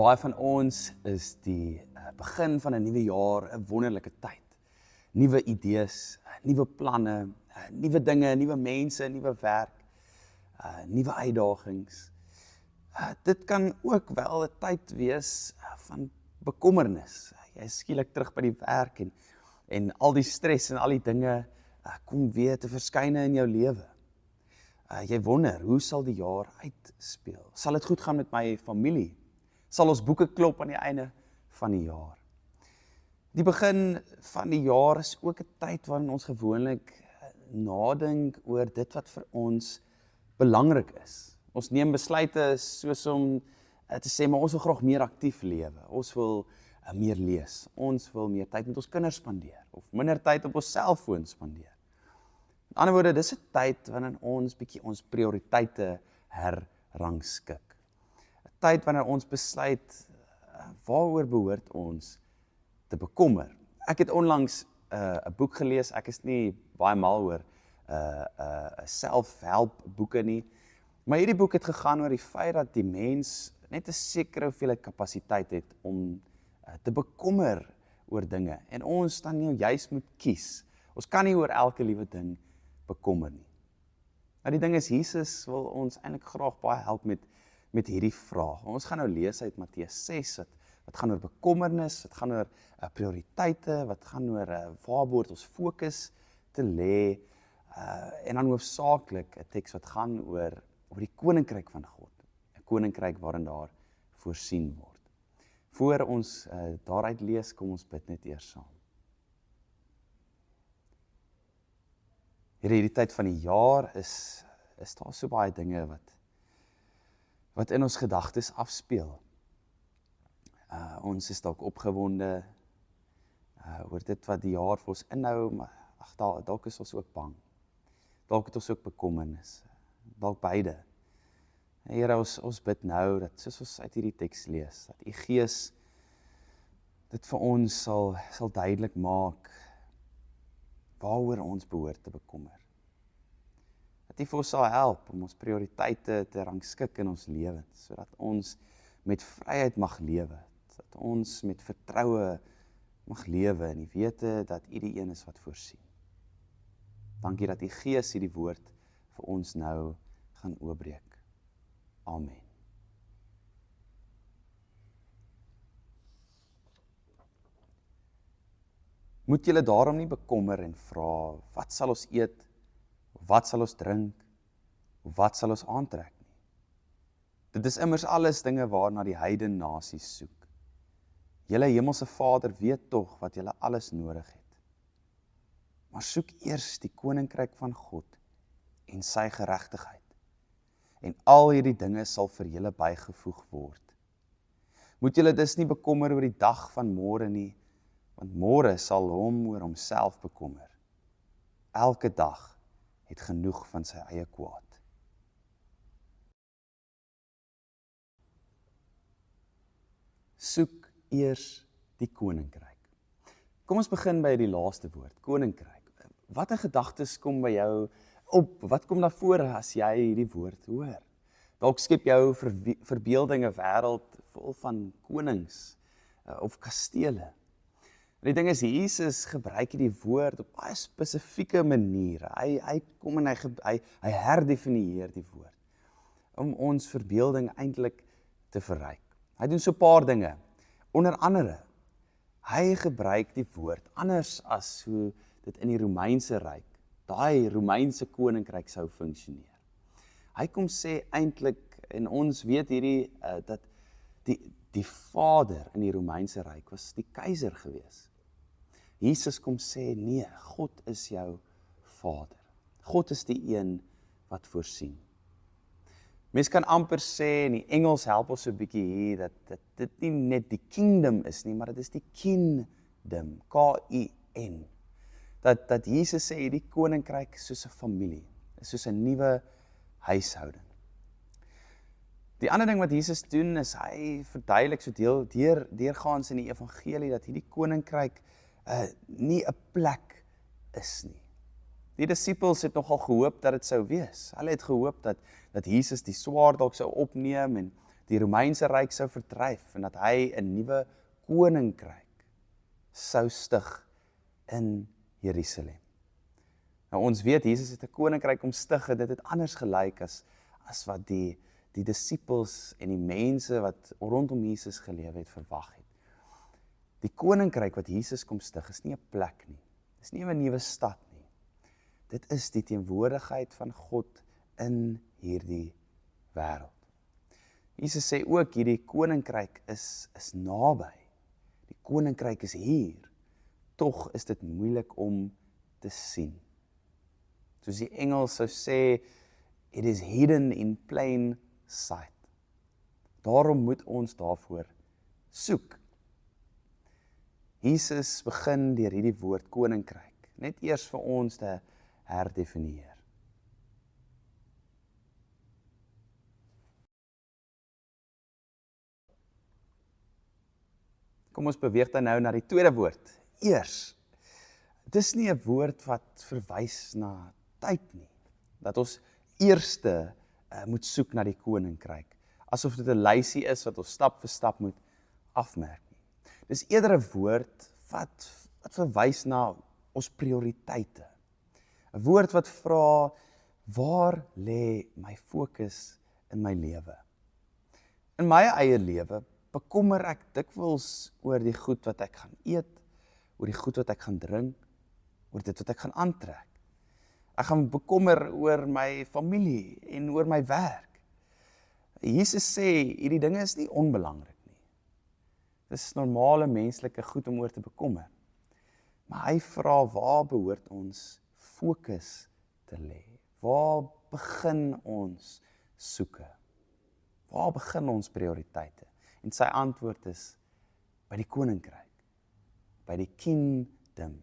Vir baie van ons is die begin van 'n nuwe jaar 'n wonderlike tyd. Nuwe idees, nuwe planne, nuwe dinge, nuwe mense, nuwe werk, nuwe uitdagings. Dit kan ook wel 'n tyd wees van bekommernis. Jy is skielik terug by die werk en al die stres en al die dinge kom weer te verskyne in jou lewe. Jy wonder, hoe sal die jaar uitspeel? Sal dit goed gaan met my familie? Sal ons boeke klop aan die einde van die jaar? Die begin van die jaar is ook 'n tyd waarin ons gewoonlik nadink oor dit wat vir ons belangrik is. Ons neem besluite soos om te sê, maar ons wil graag meer aktief lewe. Ons wil meer lees. Ons wil meer tyd met ons kinders spandeer of minder tyd op ons selfoon spandeer. Met ander woorde, dis 'n tyd wanneer ons bietjie ons prioriteite herrangskik. 'n Tyd wanneer ons besluit waaroor behoort ons te bekommer. Ek het onlangs 'n boek gelees. Ek is nie baie mal oor self-help boeke nie. Maar hierdie boek het gegaan oor die feit dat die mens net 'n sekere hoeveelheid kapasiteit het om te bekommer oor dinge. En ons dan nou juis moet kies. Ons kan nie oor elke liewe ding bekommer nie. Nou die ding is, Jesus wil ons eintlik graag baie help met hierdie vraag. Ons gaan nou lees uit Matteus 6, wat gaan oor bekommernis, wat gaan oor prioriteite, wat gaan oor waar behoort ons fokus te lê, en dan hoofsaaklik 'n teks wat gaan oor die koninkryk van God, 'n koninkryk waarin daar voorsien word. Voor ons daaruit lees, kom ons bid net eers saam. Hierdie tyd van die jaar is daar so baie dinge wat in ons gedagtes afspeel. Ons is dalk opgewonde oor dit wat die jaar vir ons inhou, maar dalk is ons ook bang. Dalk het ons ook bekommernis. Dalk beide. Here, ons bid nou dat soos ons uit hierdie teks lees, dat U Gees dit vir ons sal duidelik maak waaroor ons behoort te bekommer. Dat U vir ons sal help om ons prioriteite te rangskik in ons lewens, sodat ons met vryheid mag lewe, dat ons met vertroue mag lewe in die wete dat U die een is wat voorsien. Dankie dat U Gees hierdie woord vir ons nou gaan oopbreek. Amen. Moet julle daarom nie bekommer en vra, wat sal ons eet, of wat sal ons drink, of wat sal ons aantrek nie? Dit is immers alles dinge waarna die heidene nasies soek. Julle hemelse Vader weet tog wat julle alles nodig het. Maar soek eers die koninkryk van God en sy geregtigheid. En al hierdie dinge sal vir julle bygevoeg word. Moet julle dus nie bekommer oor die dag van môre nie, want môre sal hom oor homself bekommer. Elke dag het genoeg van sy eie kwaad. Soek eers die koninkryk. Kom ons begin by die laaste woord, koninkryk. Wat 'n gedagtes kom by jou op? Wat kom daar voor as jy hierdie woord hoor? Dalk skep jou verbeelding 'n wêreld vol van konings of kastele. Die ding is, Jesus gebruik hierdie woord op baie spesifieke maniere. Hy kom en hy herdefinieer die woord om ons verbeelding eintlik te verryk. Hy doen so 'n paar dinge. Onder andere, hy gebruik die woord anders as hoe dit in die Romeinse ryk, daai Romeinse koninkryk sou funksioneer. Hy kom sê eintlik, en ons weet hierdie, dat die vader in die Romeinse ryk was die keiser gewees. Jesus kom sê, nee, God is jou vader. God is die een wat voorsien. Mens kan amper sê, in die Engels help ons so 'n bietjie hier, dat dit nie net die kingdom is nie, maar dit is die kingdom, K-I-N. Dat Jesus sê, die koninkryk is soos 'n familie, is soos 'n nuwe huishouding. Die ander ding wat Jesus doen, is hy verduidelik so deurgaans in die evangelie, dat hierdie koninkryk nie 'n plek is nie. Die disippels het nogal gehoop dat dit sou wees. Hulle het gehoop dat Jesus die swaard dalk sou opneem en die Romeinse ryk sou verdryf en dat hy 'n nuwe koninkryk sou stig in Jerusalem. Nou ons weet, Jesus het 'n koninkryk kom stig en dit het anders gelyk as wat die disippels en die mense wat rondom Jesus geleef het verwag het. Die koninkryk wat Jesus kom stig is nie 'n plek nie. Dit is nie 'n nuwe stad nie. Dit is die teenwoordigheid van God in hierdie wêreld. Jesus sê ook hierdie koninkryk is naby. Die koninkryk is hier. Tog is dit moeilik om te sien. Soos die Engels sou sê, it is hidden in plain sight. Daarom moet ons daarvoor soek. Jesus begin deur hierdie woord koninkryk net eers vir ons te herdefinieer. Kom ons beweeg dan nou na die tweede woord, eers. Dis nie 'n woord wat verwys na tyd nie, dat ons eerste moet soek na die koninkryk, asof dit 'n lysie is wat ons stap vir stap moet afmerk nie. Dis eerder 'n woord wat verwys na ons prioriteite. 'n Woord wat vra, waar lê my fokus in my lewe? In my eie lewe bekommer ek dikwels oor die goed wat ek gaan eet, oor die goed wat ek gaan drink, oor dit wat ek gaan aantrek. Ek gaan bekommer oor my familie en oor my werk. Jesus sê, hierdie dinge is nie onbelangrik nie. Dis normale menslike goed om oor te bekommer. Maar hy vra, waar behoort ons fokus te lê? Waar begin ons soeke? Waar begin ons prioriteite? En sy antwoord is, by die koninkryk, by die kingdom,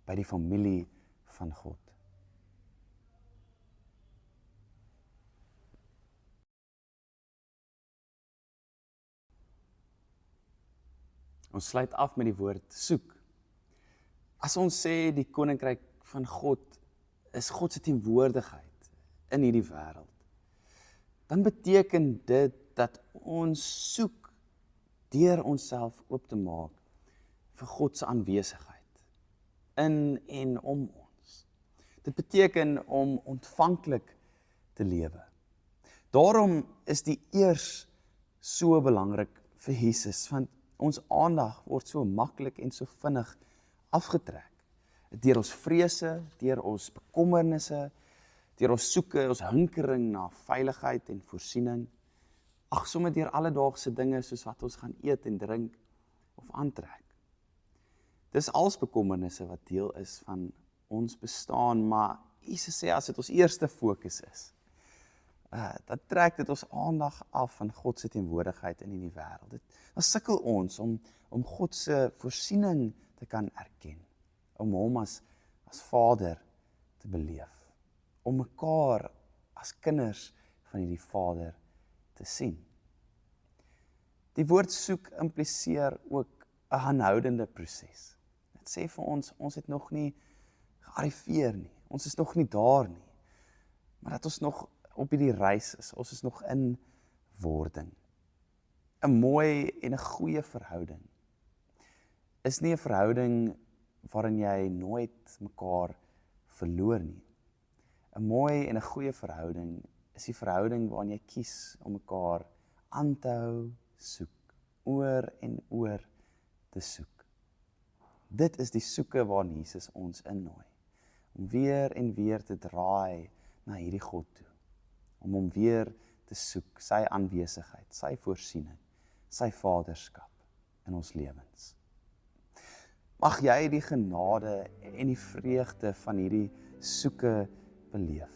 by die familie van God. Ons sluit af met die woord soek. As ons sê die koninkryk van God is God se teenwoordigheid in hierdie wêreld, dan beteken dit dat ons soek deur onsself oop te maak vir God se aanwesigheid in en om ons. Dit beteken om ontvanklik te lewe. Daarom is die eers so belangrik vir Jesus, want ons aandag word so maklik en so vinnig afgetrek. Deur ons vrese, deur ons bekommernisse, deur ons soeke, ons hinkering na veiligheid en voorsiening. Ag, sommer deur alledaagse dinge soos wat ons gaan eet en drink of aantrek. Dis als bekommernisse wat deel is van ons bestaan, maar Jesus sê as dit ons eerste fokus is, dan trek dit ons aandag af van God se teenwoordigheid in hierdie wêreld. Dan sukkel ons om God se voorsiening te kan erken, om hom as Vader te beleef, om mekaar as kinders van hierdie Vader te sien. Die woord soek impliseer ook 'n aanhoudende proses. Dit sê vir ons het nog nie gearriveer nie, ons is nog nie daar nie, maar dat ons nog op hierdie reis is, ons is nog in wording. 'n Mooi en 'n goeie verhouding is nie 'n verhouding waarin jy nooit mekaar verloor nie. 'n Mooi en 'n goeie verhouding is die verhouding waarin jy kies om mekaar aan te hou soek, oor en oor te soek. Dit is die soeke waarin Jesus ons innooi, om weer en weer te draai na hierdie God toe, om hom weer te soek, sy aanwesigheid, sy voorsiening, sy vaderskap in ons lewens. Mag jy die genade en die vreugde van hierdie soeke beleef.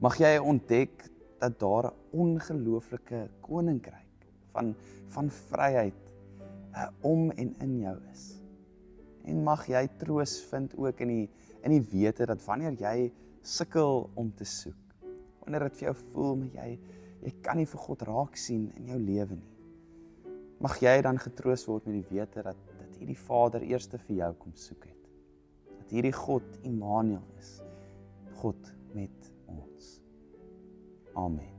Mag jy ontdek dat daar 'n ongelooflike koninkryk van vryheid om en in jou is. En mag jy troos vind ook in die wete dat wanneer jy sukkel om te soek, wanneer dit vir jou voel, maar jy kan nie vir God raak sien in jou lewe nie, mag jy dan getroos word met die wete dat hierdie Vader eerste vir jou kom soek het. Dat hierdie God Immanuel is, God met ons. Amen.